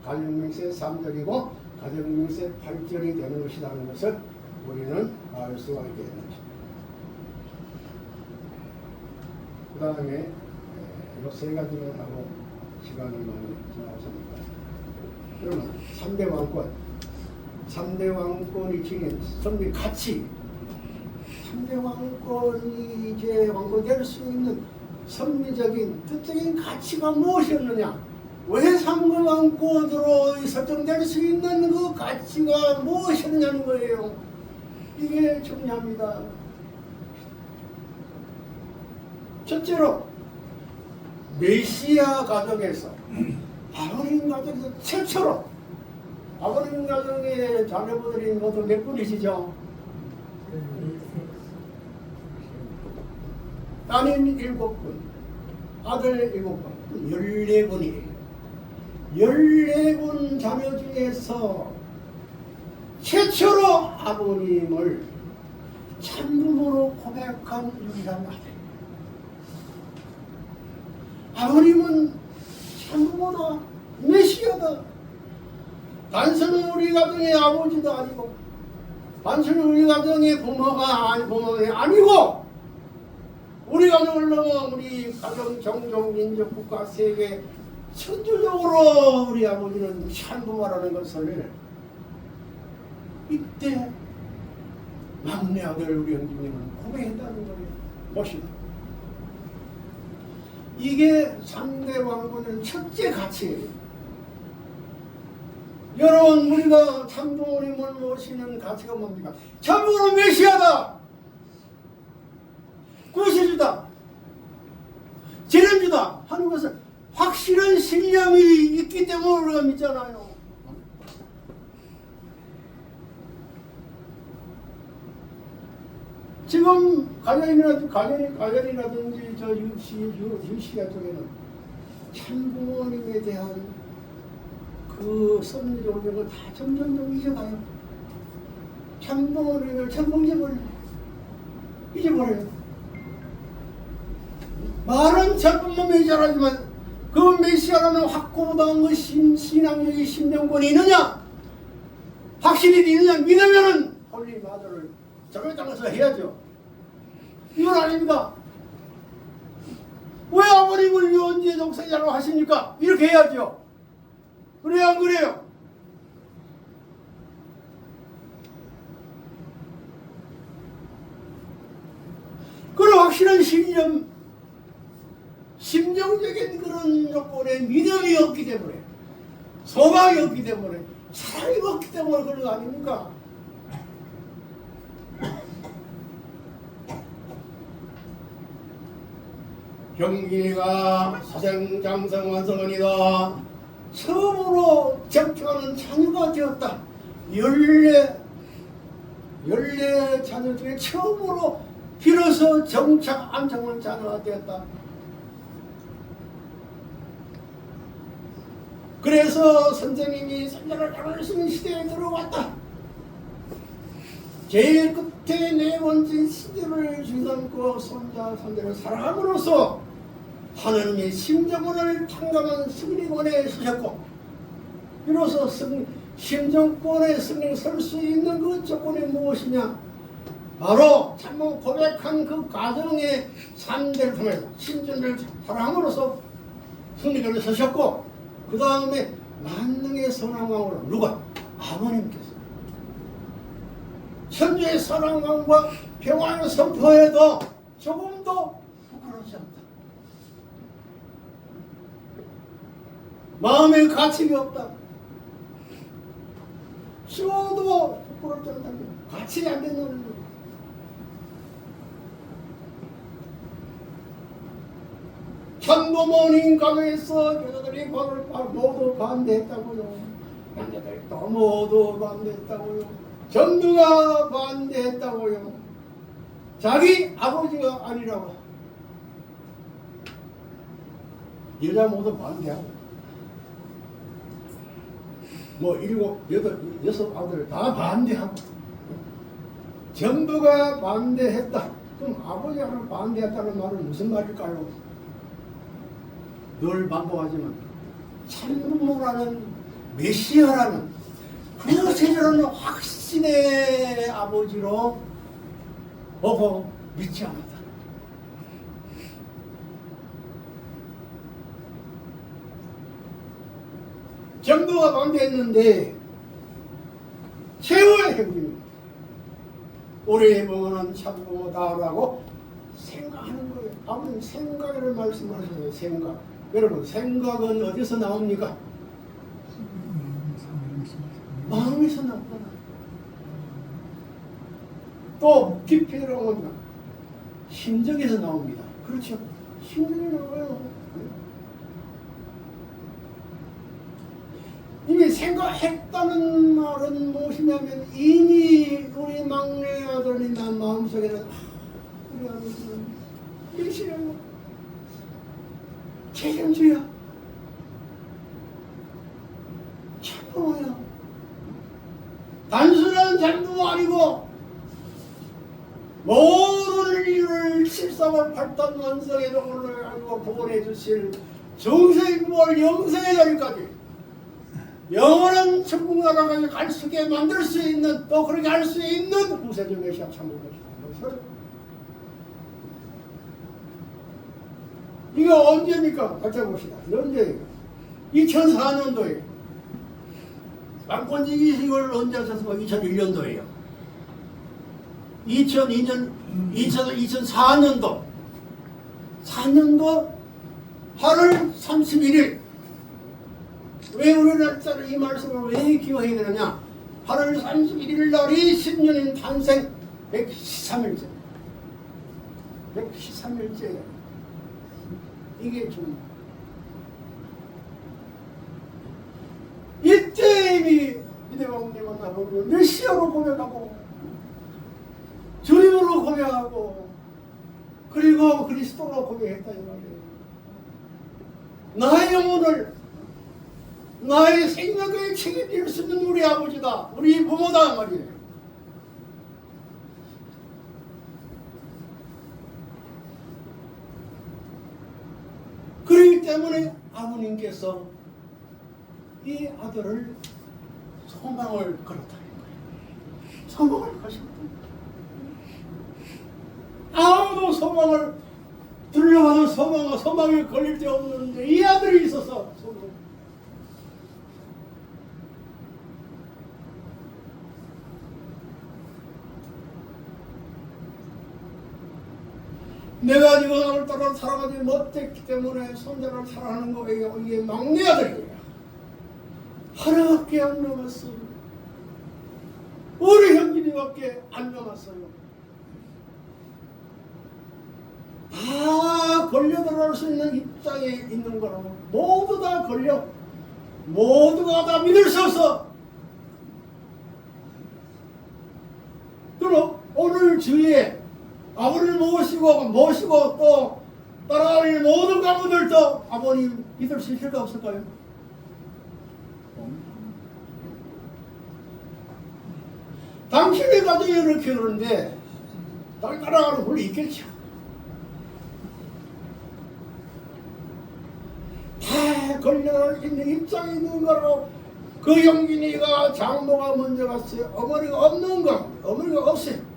A: 가정명세 3절이고 가정명세 8절이 되는 것이라는 것을 우리는 알 수가 있게 되는 것입니다. 그 다음에 이 세 가지만 하고 시간을 많이 지나갔습니다. 그러면 3대 왕권, 3대 왕권이 지닌 선비 가치, 3대 왕권이 이제 왕권될 수 있는 선미적인 뜻적인 가치가 무엇이었느냐? 왜 3대 왕권으로 설정될 수 있는 그 가치가 무엇이었느냐는 거예요. 이게 중요합니다. 첫째로 메시아 가정에서 아버님 가정에서 최초로 아버님 가정의 자녀분들이 모두 몇 분이시죠? 따님 7분, 아들 7분, 14분이에요. 14분 자녀 중에서 최초로 아버님을 참부모로 고백한 유일한 아들. 아버님은 참부모다, 메시아다. 단순히 우리 가정의 아버지도 아니고 단순히 우리 가정의 부모가 아니고 우리 가정을 넘어 우리 가정 종족 민족 국가 세계 천주적으로 우리 아버지는 찬부모라는 것을 이때 막내 아들 우리 형님은 고백했다는 거예요. 보시다. 이게 3대 왕권의 첫째 가치예요. 여러분 우리가 참부모님을 모시는 가치가 뭡니까? 참부모는 메시아다, 구세주다, 재림주다 하는 것은 확실한 신념이 있기 때문에 우리가 믿잖아요. 지금 가정이라든지 저 유시가 쪽에는 참부모님에 대한 그 섭리적 운영을 다 점점 잊어가요. 참부모님을 전부 잊어버려요. 말은 참부모 메시아라지만 그 메시아라는 확고부당한 그 신앙적인 신명권이 있느냐, 확실히 있느냐 믿으면은 홀리 마더를 저를 땅에서 해야죠. 이건 아닙니다. 왜 아버님을 유언지의 독생자라고 하십니까? 이렇게 해야죠. 그래요, 안 그래요? 그런 확실한 신념, 심정적인 그런 요건에 믿음이 없기 때문에, 소망이 없기 때문에, 사랑이 없기 때문에 그런 거 아닙니까? 경기가 사생장성 완성하니라. 처음으로 적중하는 자녀가 되었다. 14 자녀 중에 처음으로 비로소 정착 안정한 자녀가 되었다. 그래서 선생님이 선자를 나눌 수 있는 시대에 들어왔다. 제일 끝에 네 번째 시대를 주담고 손자를 사랑함으로써 하나님의 심정권을 탕감한 승리권에 서셨고, 비로소 심정권에 설 수 있는 그 조건이 무엇이냐? 바로 참모 고백한 그 가정의 3대를 통해서 신전을 사랑함으로써 승리권에 서셨고, 그 다음에 만능의 선왕왕으로 누가? 아버님께서 천주의 선왕왕과 평화를 선포해도 조금도 부끄럽지 않다. 마음에 가책이 없다. 쉬워도 부끄럽지 않다. 가책이 안 된다는 거예요. 참부모님 가정에서 여자들이 모두 반대했다고요. 남자들이 또 모두 반대했다고요. 전두가 반대했다고요. 자기 아버지가 아니라고. 여자 모두 반대하고, 뭐 7, 6 아들 다 반대하고, 전두가 반대했다. 그럼 아버지가 반대했다는 말은 무슨 말일까요? 늘 반복하지만 참부모라는 메시아라는 그 제자라는 확신의 아버지로 보고 믿지 않았다. 정도가 반대했는데 최후의 행위입니다. 우리의 부모는 참부모다라고 생각하는 거예요. 아버님 생각을 말씀하셨어요. 생각. 여러분 생각은 어디서 나옵니까? 마음에서 나오잖아. 또 깊이 들어오면 심정에서 나옵니다. 그렇죠? 심정이 나와요. 이미 생각했다는 말은 무엇이냐면 이미 우리 막내 아들이 난 마음속에는 우리 아들은 일시라고 책임져야 참부모야. 단순한 참부모 아니고 모든 일을 13월 8단 완성에도 올라가지고 보건해 주실 정세의 부모를 영생의 자리까지 영원한 천국 나라까지 갈 수 있게 만들 수 있는, 또 그렇게 할 수 있는 구세주 메시아 참모되시는 것을, 이거 언제입니까? 같이 봅시다. 언제예요? 2004년도에 왕권지 이식을 언제 하셨습니까? 2001년도에요. 2004년도 8월 31일. 왜 우리나라 이 말씀을 왜 기억해야 되느냐? 8월 31일 날이 10년인 탄생 113일째. 113일째예요. 이게 좀 이때 이미 이대왕님 만나고 메시아로 고백하고 주님으로 고백하고 그리고 그리스도로 고백했다 이 말이에요. 나의 영혼을 나의 생명을 책임질 수 있는 우리 아버지다, 우리 부모다 말이에요. 그렇기 때문에 아버님께서 이 아들을 소망을 걸었다는 거예요. 소망을 거셨다. 아무도 소망을 들려봐도 소망에 걸릴 데 없는데 이 아들이 있어서 소망. 내가 지금 오늘따라 살아가지 못했기 때문에 손자를 사랑하는 거예요. 이게 막내 아들이에요. 하나밖에 안 남았어요. 우리 형님이밖에 안 남았어요. 다 걸려 들어갈 수 있는 입장에 있는 거라고. 모두 다 걸려. 모두가 다 믿을 수 없어. 그럼 오늘 주위에 아버지를 모시고 또 따라가는 모든 가부들도 아버님 믿을 수 있을까 없을까요? 당신의 가정이 이렇게 그런데 따라가는 분이 있겠죠. 다 걸려 있는 입장에 있는 거로 그 영gin이가 장모가 먼저 갔어요. 어머니가 없는 거, 어머니가 없어요.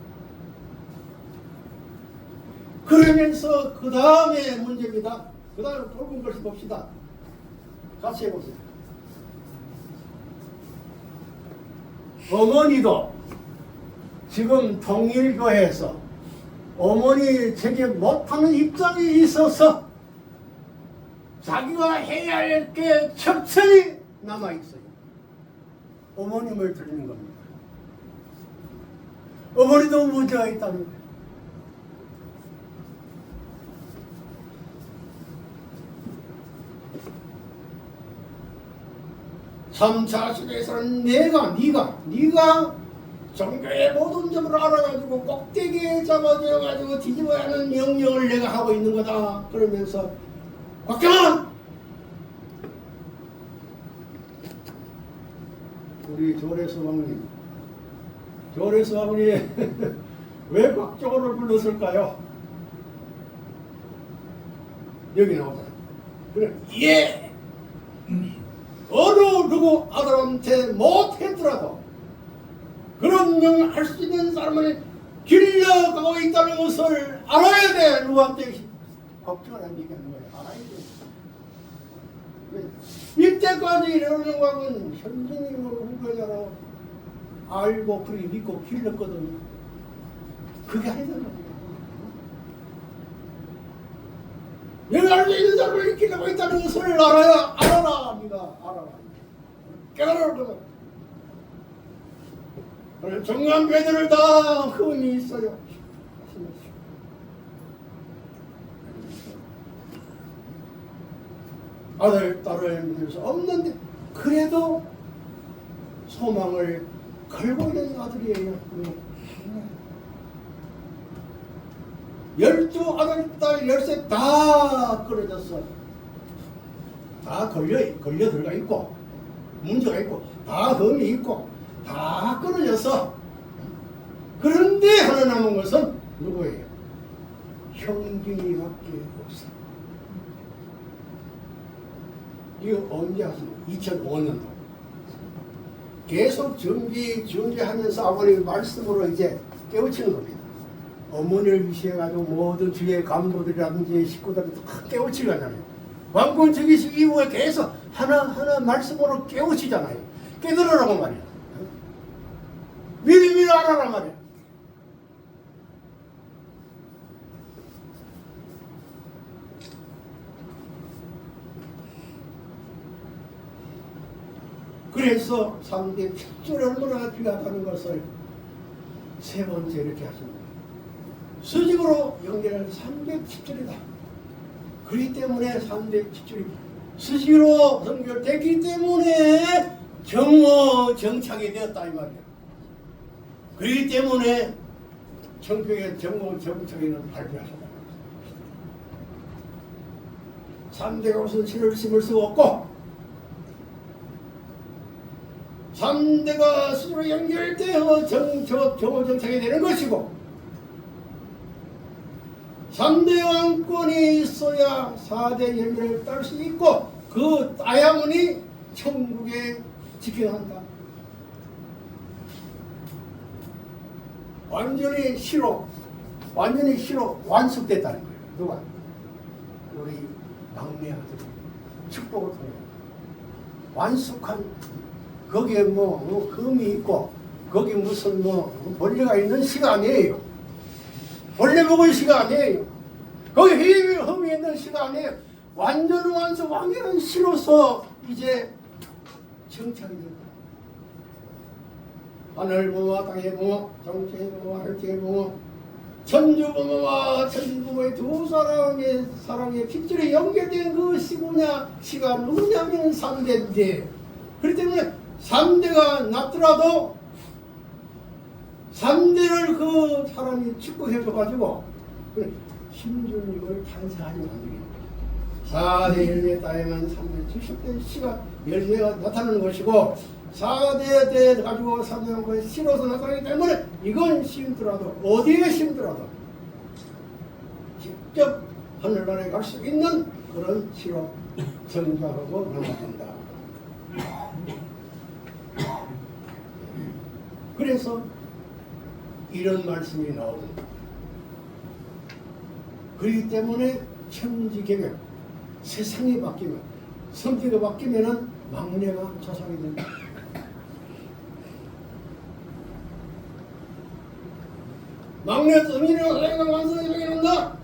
A: 그러면서 그 다음에 문제입니다. 그 다음에 굵은 것을 봅시다. 같이 해보세요. 어머니도 지금 통일교회에서 어머니 책임 못하는 입장에 있어서 자기가 해야 할 게 척척이 남아있어요. 어머님을 드리는 겁니다. 어머니도 문제가 있다는 거예요. 참 자신에서는 네가 종교의 모든 점을 알아가지고 꼭대기에 잡아줘가지고 뒤집어야 하는 명령을 내가 하고 있는 거다. 그러면서 곽정아! 우리 조례수왕님 왜 곽정호를 불렀을까요? 여기 나오잖아요. 그래, 예! 어느 누구 아들한테 못했더라도 그런 명 할 수 있는 사람을 길러가고 있다는 것을 알아야 돼. 누구한테 걱정을 안 얘기하는 거예요. 알아야 돼. 이때까지 이러는 거는 현진님으로 후배자로 알고 그렇게 믿고 길렀거든요. 그게 아니잖아요. 내가 알고 있는 사람을 길러고 있다는 것을 알아라. 네가 알아라. 깨달아라. 정한 배들을 다 흠이 있어요. 아들, 딸을 믿을 수 없는데 그래도 소망을 걸고 있는 아들이에요. 12아들, 딸, 13 다 끊어졌어. 다 걸려 들어가 있고 문제가 있고 다 흠이 있고 다 끊어졌어. 그런데 하나 남은 것은 누구예요? 형균이밖에 없어. 이거 언제 하시나요? 2005년도 계속 정지하면서 아버님 말씀으로 이제 깨우치는 겁니다. 어머니를 위시해가지고 모든 주의 간부들이라든지 식구들을 다 깨우치려 하잖아요. 왕권 즉위식 이후에 계속 하나하나 말씀으로 깨우치잖아요. 깨달으라고 말이야. 미리미리 알아라 말이야. 그래서 3대 픽줄이 얼마나 귀하다는 것을 세 번째 이렇게 하십니다. 수직으로 연결하는 3대 픽줄이다. 그렇기 때문에 3대 픽줄이 수직으로 연결됐기 때문에 정착이 되었다 이 말이야. 그렇기 때문에 정격의 정착에는 발표하셨다. 3대가 우선 실을 심을 수 없고 3대가 수로 연결되어 정착이 되는 것이고 3대 왕권이 있어야 4대 열매를 딸 수 있고 그 따야만이 천국에 지켜한다. 완전히 시로 완숙됐다는 거예요. 누가? 우리 막내 아들이 축복을 통해 완숙한 거기에 뭐 금이 있고 거기 무슨 벌레가 있는 시가 아니에요. 벌레 먹을 시가 아니에요. 거기 흠이 있는 시가 아니에요. 완전 완숙 왕이라는 시로서 이제 정착이 된다. 하늘 부모와 땅의 부모, 정체의 부모와 혈통의 부모, 천주 부모와 천지 부모의 두 사랑의 핏줄이 연결된 그 시가 누구냐면 3대인데 그렇기 때문에 3대가 났더라도 3대를 그 사람이 축복해줘가지고 심지어는 이걸 탄생하지 않는 4대 열매 따야만 370대 시가 열매가 나타나는 것이고 4대 때 가지고 3대 그 시로서 나타나기 때문에 이건 심더라도 어디에 심더라도 직접 하늘나라에 갈 수 있는 그런 시로 성장하고 넘어간다. 그래서 이런 말씀이 나옵니다. 그렇기 때문에 천지개명 세상이 바뀌면 성격이 바뀌면은 막내가 조상이 된다. 막내 성인이나 사장이나 완성이 생겨난다.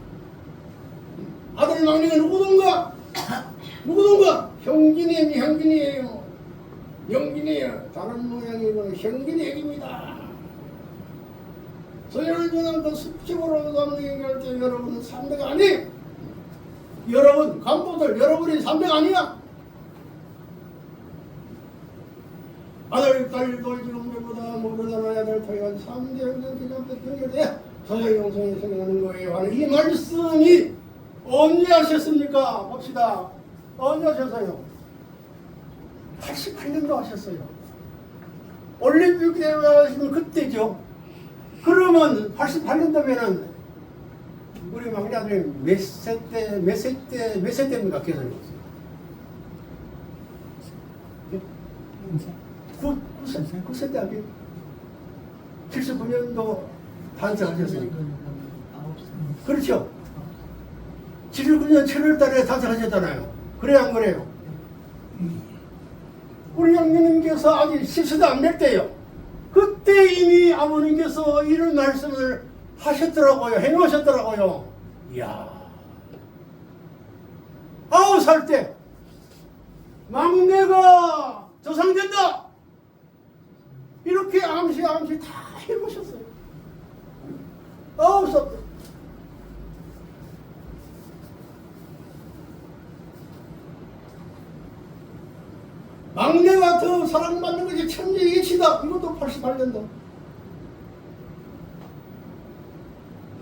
A: 아들 막내가 누구던가? 누구던가? 형진이에요. 영진이에요. 다른 모양이고 형진이 얘기입니다. 소년을 전한 그 숙집으로 남는 얘기할 때 여러분은 3대가 아니에요. 여러분 간부들 여러분이 3대가 아니야. 아들 딸 돌지롱들보다 모르다 나야 될 터이간 3대 연결돼 서양 영성이 생겨나는 거예요 하는 이 말씀이 언제 하셨습니까? 봅시다. 언제 하셨어요? 88년도 하셨어요. 올림픽 대회 하시면 그때죠. 그러면 88년도면은 우리 막내 아들이 몇 세 때입니까? 계산해 보세요. 9세 때 아니에요? 79년도 탄생하셨으니까. 그렇죠? 79년 7월 달에 탄생하셨잖아요. 그래요, 안 그래요? 우리 양님께서 아직 10세도 안 될 때요. 그때 이미 아버님께서 이런 말씀을 하셨더라고요. 해놓으셨더라고요. 이야. 9살 때 막내가 조상된다. 이렇게 암시 다 해보셨어요. 9살 때. 막내가 더 사랑받는 것이 천지의 이치다. 이것도 88년도.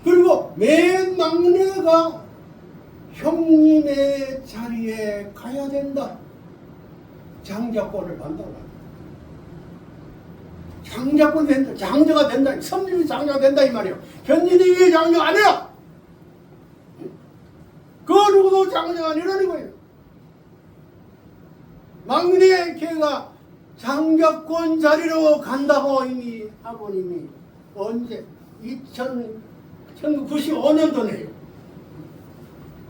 A: 그리고 맨 막내가 형님의 자리에 가야 된다. 장자권을 만들어라. 장자권 된다. 장자가 된다. 선민이 장자가 된다 이 말이에요. 현진이 왜 장자가 아니야? 그 누구도 장자가 아니라는 거예요. 막내의 걔가 장격권 자리로 간다고 이미 아버님이 언제 1995년도네요.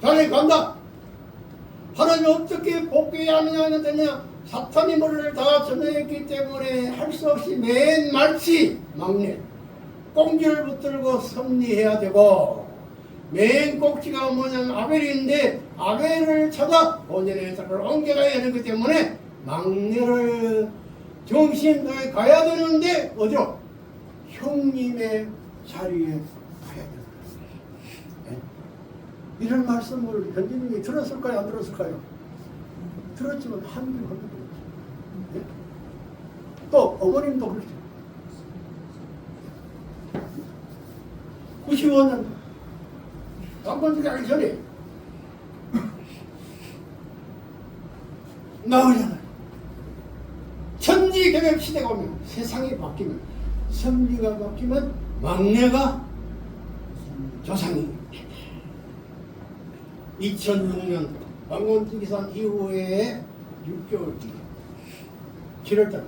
A: 자네 간다. 하나님 어떻게 복귀하느냐 하느냐 사탄이 머리를 다 점령했기 때문에 할 수 없이 맨 말치 막내 꽁지를 붙들고 섭리해야 되고 맨 꼭지가 뭐냐면 아벨인데 아벨을 찾아 본연의 자를 옮겨가야 하는 것 때문에 막내를 정신도에 가야 되는데 어디로? 형님의 자리에 가야 된다. 네? 이런 말씀을 현진님이 들었을까요? 안 들었을까요? 들었지만 한줄 한줄 네? 또 어머님도 그렇죠. 95년 남편들이 하기 전에 나오잖아요. 천지개벽 시대가 오면 세상이 바뀌면 선비가 바뀌면 막내가 조상이 2006년 방문특위산 이후에 6개월 뒤 7월달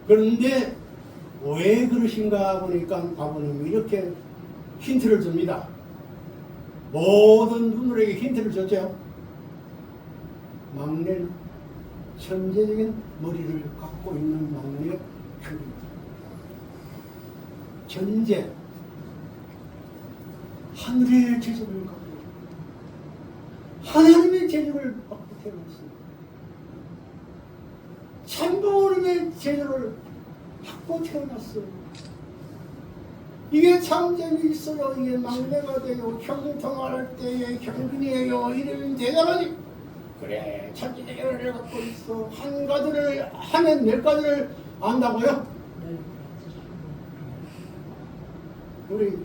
A: 그런데 왜 그러신가 보니까 아버님이 이렇게 힌트를 줍니다. 모든 분들에게 힌트를 줬죠. 막내는 천재적인 머리를 갖고 있는 막내 형입니다. 천재 하늘의 재주를 갖고 하나님의 재주를 갖고 태어났습니다. 참부모님의 재주를 갖고 태어났어요. 이게 참 재미있어요. 이게 막내가 돼요. 형통할 때의 경근이에요. 이러면 대단하지. 그래 천지대결을 갖고 있어. 한 가지를 하면 몇 가지를 안다고요? 우리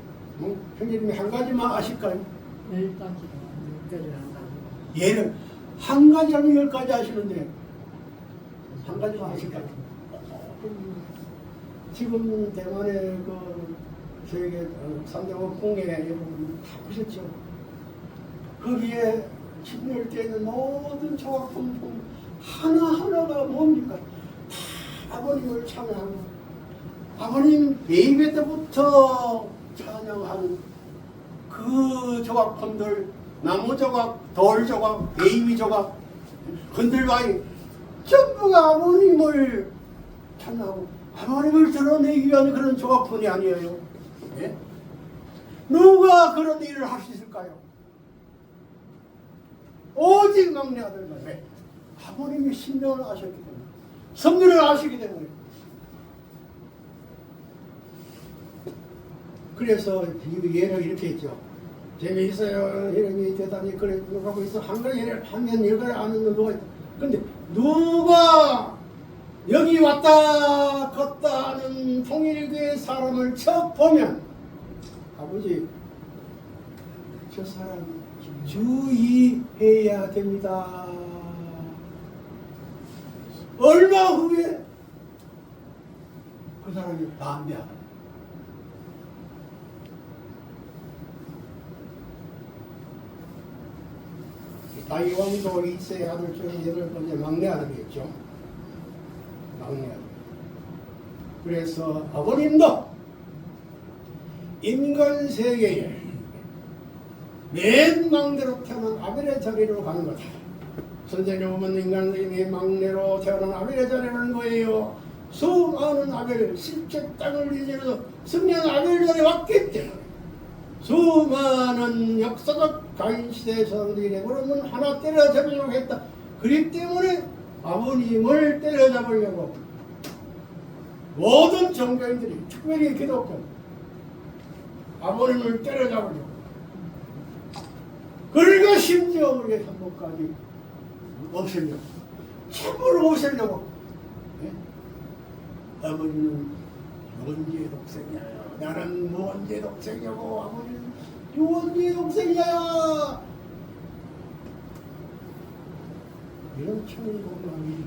A: 형님이 한 가지만 아실까요?
F: 10가지를 한다.
A: 얘를 한 가지 하면 10가지 아시는데 한 가지만 아실까요? 지금 대만의 그 세계 3대 공예 여러분 다 보셨죠? 거기에 침례를 떼는 모든 조각품 하나하나가 뭡니까? 다 아버님을 찬양하고 아버님 예배 때부터 찬양하는 그 조각품들 나무 조각, 돌 조각, 베이비 조각, 건들바위 전부가 아버님을 찬양하고 아버님을 드러내기 위한 그런 조각품이 아니에요. 예? 누가 그런 일을 할 수 있을까요? 오직 막내 아들만. 왜? 아버님이 신령을 아셨기 때문에 섭리를 아시기 때문에. 그래서 예를 이렇게 했죠. 재미있어요. 이름이 대단히 그래 하고 있어. 한 가지 예를 하면 이걸 아는 누가 있다. 근데 누가 여기 왔다 갔다 하는 통일교의 사람을 척 보면 아버지 저 사람 주의해야 됩니다. 얼마 후에 그 사람이 반대하다. 다이왕도 2세 아들 중에 8번째 막내 아들이었죠. 막내 아들. 그래서 아버님도 인간 세계에 맨 막내로 태어난 아벨의 자리로 가는 거다. 선생님 보면 인간 세계의 막내로 태어난 아벨의 자리로 가는 거예요. 수많은 아벨, 실제 땅을 이제로 승리한 아벨 자리에 왔기 때문에 수많은 역사적 가인시대 사람들이 그러면 하나 때려잡으려고 했다. 그렇기 때문에 아버님을 때려잡으려고 모든 종교인들이 특별히 기독교 아버님을 때려잡으려고 그러니까 심지어 우리의 한복까지 없애려고 참으로 없애려고 아버지는 유원지의 독생이야. 나는 무원지의 독생이고 아버지는 유원지의 독생이야. 이런 천일공방이